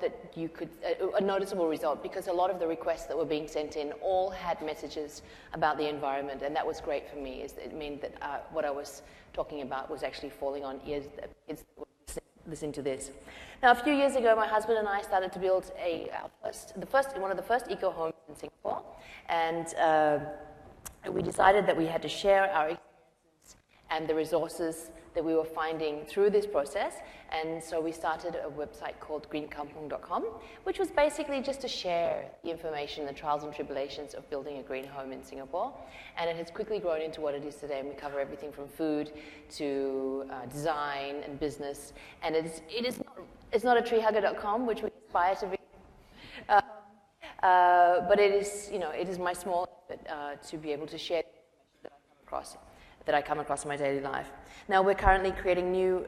that you could, a noticeable result, because a lot of the requests that were being sent in all had messages about the environment, and that was great for me. It meant that what I was talking about was actually falling on ears that kids would listen to this. Now, a few years ago, my husband and I started to build one of the first eco homes in Singapore, and we decided that we had to share our experiences and the resources that we were finding through this process, and so we started a website called greenkampung.com, which was basically just to share the information, the trials and tribulations of building a green home in Singapore, and it has quickly grown into what it is today, and we cover everything from food to design and business, and it's not a treehugger.com, which we aspire to be, but it is my small effort to be able to share the information that I come across in my daily life. Now, we're currently creating new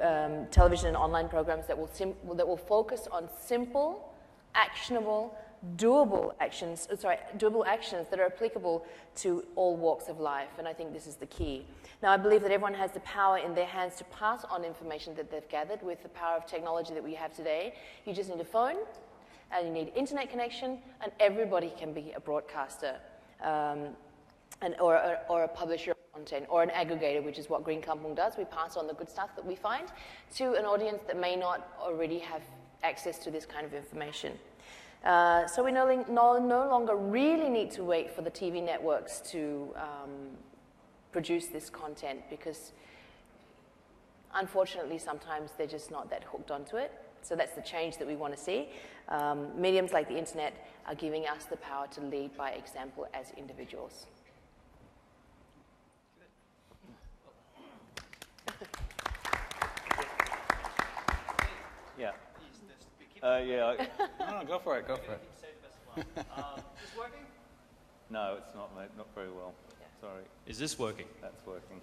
television and online programs that will focus on simple, actionable, doable actions that are applicable to all walks of life, and I think this is the key. Now, I believe that everyone has the power in their hands to pass on information that they've gathered with the power of technology that we have today. You just need a phone, and you need internet connection, and everybody can be a broadcaster, or a publisher of content, or an aggregator, which is what Green Kampung does. We pass on the good stuff that we find to an audience that may not already have access to this kind of information. So we no longer really need to wait for the TV networks to produce this content, because unfortunately sometimes they're just not that hooked onto it. So that's the change that we want to see. Mediums like the internet are giving us the power to lead by example as individuals. Yeah. No, go for it. Is this working? No, it's not, mate. Not very well. Sorry. Is this working? That's working.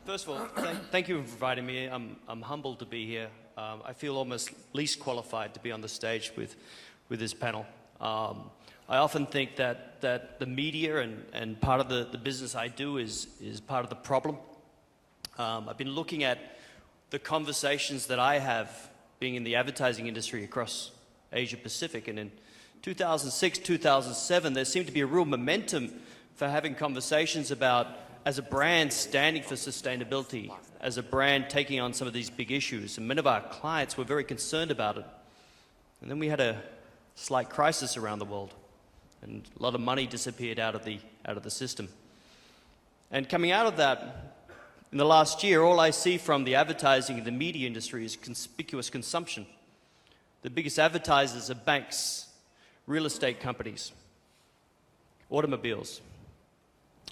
First of all, thank you for inviting me. I'm humbled to be here. I feel almost least qualified to be on the stage with this panel. I often think that the media and part of the business I do is part of the problem. I've been looking at the conversations that I have being in the advertising industry across Asia Pacific, and in 2006, 2007, there seemed to be a real momentum for having conversations about, as a brand, standing for sustainability, as a brand taking on some of these big issues, and many of our clients were very concerned about it. And then we had a slight crisis around the world, and a lot of money disappeared out of the system. And coming out of that, in the last year, all I see from the advertising and the media industry is conspicuous consumption. The biggest advertisers are banks, real estate companies, automobiles.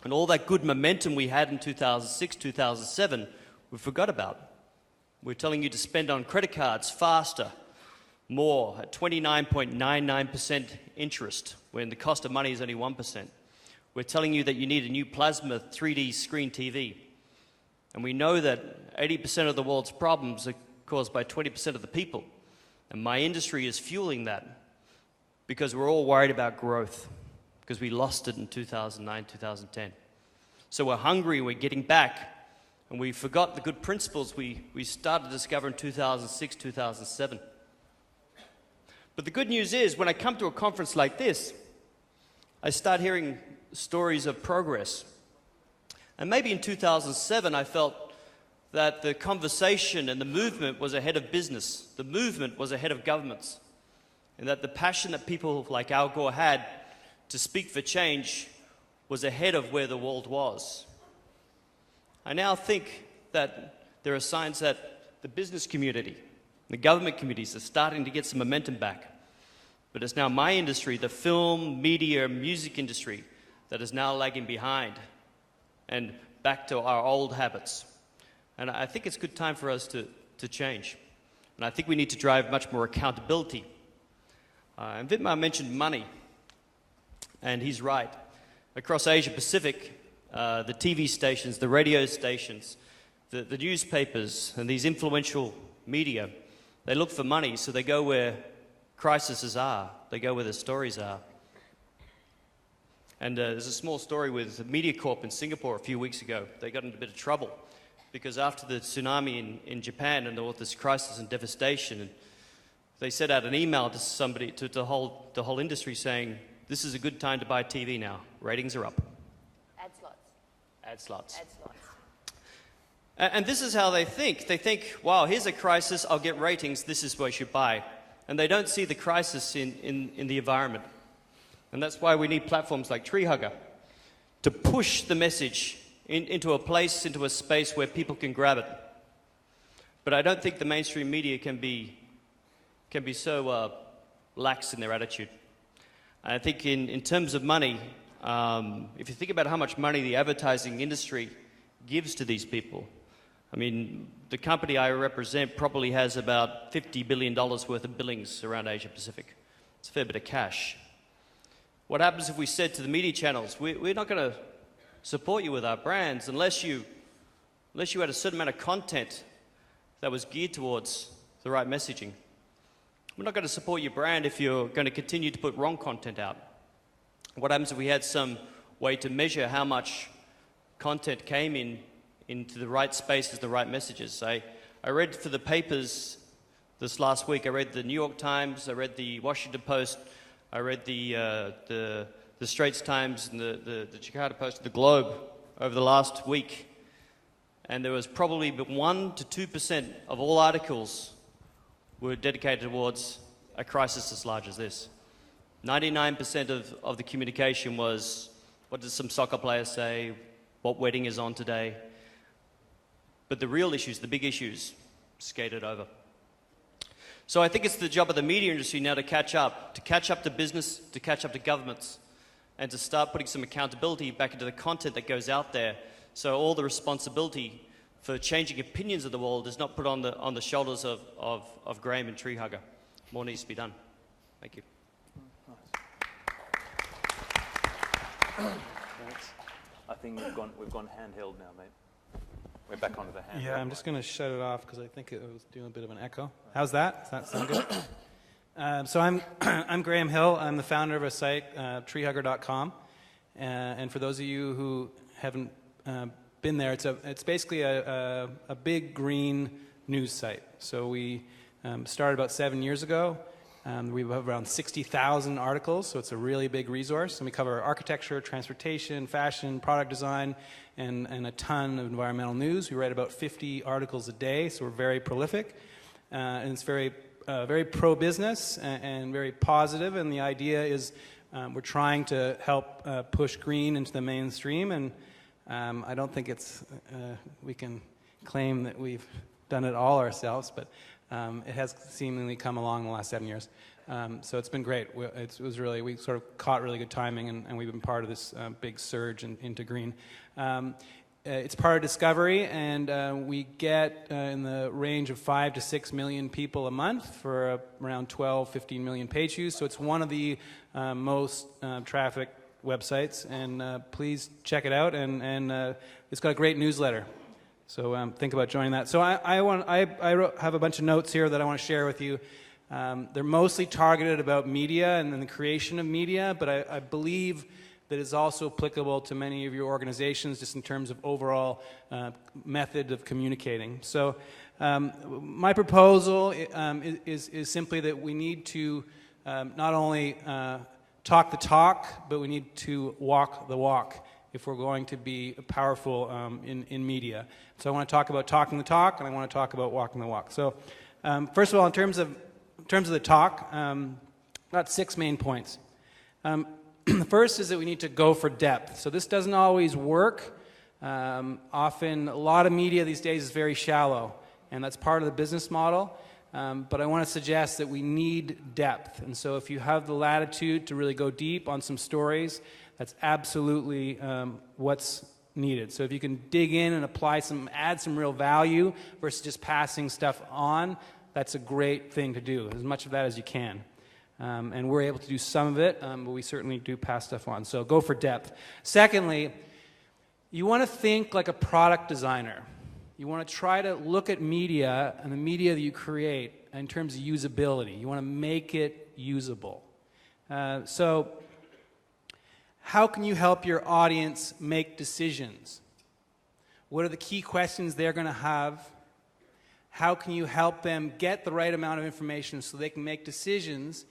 And all that good momentum we had in 2006, 2007, we forgot about. We're telling you to spend on credit cards faster, more, at 29.99% interest, when the cost of money is only 1%. We're telling you that you need a new plasma 3D screen TV. And we know that 80% of the world's problems are caused by 20% of the people. And my industry is fueling that because we're all worried about growth, because we lost it in 2009, 2010. So we're hungry, we're getting back, and we forgot the good principles we started to discover in 2006, 2007. But the good news is, when I come to a conference like this, I start hearing stories of progress. And maybe in 2007, I felt that the conversation and the movement was ahead of business. The movement was ahead of governments. And that the passion that people like Al Gore had to speak for change was ahead of where the world was. I now think that there are signs that the business community, the government communities are starting to get some momentum back. But it's now my industry, the film, media, music industry, that is now lagging behind and back to our old habits. And I think it's a good time for us to change. And I think we need to drive much more accountability. And Vitmar mentioned money, and he's right. Across Asia Pacific, the TV stations, the radio stations, the newspapers, and these influential media, they look for money, so they go where crises are. They go where the stories are. And there's a small story with MediaCorp in Singapore a few weeks ago. They got into a bit of trouble because after the tsunami in Japan and there was this crisis and devastation, and they sent out an email to somebody, to the whole industry saying, this is a good time to buy TV now. Ratings are up. Ad slots. Ad slots. Ad slots. And this is how they think. They think, wow, here's a crisis, I'll get ratings, this is what I should buy. And they don't see the crisis in the environment. And that's why we need platforms like TreeHugger to push the message into a place, into a space where people can grab it. But I don't think the mainstream media can be so lax in their attitude. And I think in terms of money, if you think about how much money the advertising industry gives to these people, I mean, the company I represent probably has about $50 billion worth of billings around Asia Pacific. It's a fair bit of cash. What happens if we said to the media channels, we're not going to support you with our brands unless you had a certain amount of content that was geared towards the right messaging. We're not going to support your brand if you're going to continue to put wrong content out. What happens if we had some way to measure how much content came into the right spaces, the right messages? I read for the papers this last week, I read the New York Times, I read the Washington Post, I read the Straits Times and the Jakarta Post, the Globe over the last week. And there was probably 1 to 2% of all articles were dedicated towards a crisis as large as this. 99% of the communication was, what does some soccer player say, what wedding is on today? But the real issues, the big issues, skated over. So I think it's the job of the media industry now to catch up to business, to catch up to governments, and to start putting some accountability back into the content that goes out there. So all the responsibility for changing opinions of the world is not put on the shoulders of Graham and TreeHugger. More needs to be done. Thank you. Thanks. I think we've gone handheld now, mate. We're back onto the handheld. Yeah, I'm just going to shut it off because I think it was doing a bit of an echo. How's that? Does that sound good? So I'm Graham Hill. I'm the founder of a site, treehugger.com. And for those of you who haven't been there, it's basically a big green news site. So we started about 7 years ago. We have around 60,000 articles, so it's a really big resource. And we cover architecture, transportation, fashion, product design, and a ton of environmental news. We write about 50 articles a day, so we're very prolific. And it's very pro-business and very positive. And the idea is we're trying to help push green into the mainstream. And I don't think we can claim that we've done it all ourselves, but it has seemingly come along in the last 7 years. So it's been great. We sort of caught really good timing, and we've been part of this big surge into green. It's part of Discovery, and we get in the range of 5 to 6 million people a month for around 12, 15 million page views. So it's one of the most trafficked websites, and please check it out. And it's got a great newsletter. So think about joining that. So I have a bunch of notes here that I want to share with you. They're mostly targeted about media and the creation of media, but I believe that is also applicable to many of your organizations just in terms of overall method of communicating. So my proposal is simply that we need to not only talk the talk, but we need to walk the walk if we're going to be powerful in media. So I want to talk about talking the talk, and I want to talk about walking the walk. So first of all, in terms of the talk, got 6 main points. The first is that we need to go for depth. So this doesn't always work. Often, a lot of media these days is very shallow, and that's part of the business model. But I want to suggest that we need depth. And so if you have the latitude to really go deep on some stories, that's absolutely what's needed. So if you can dig in and add some real value versus just passing stuff on, that's a great thing to do, as much of that as you can. And we're able to do some of it, but we certainly do pass stuff on. So go for depth. Secondly, you want to think like a product designer. You want to try to look at media and the media that you create in terms of usability. You want to make it usable. So how can you help your audience make decisions? What are the key questions they're going to have? How can you help them get the right amount of information so they can make decisions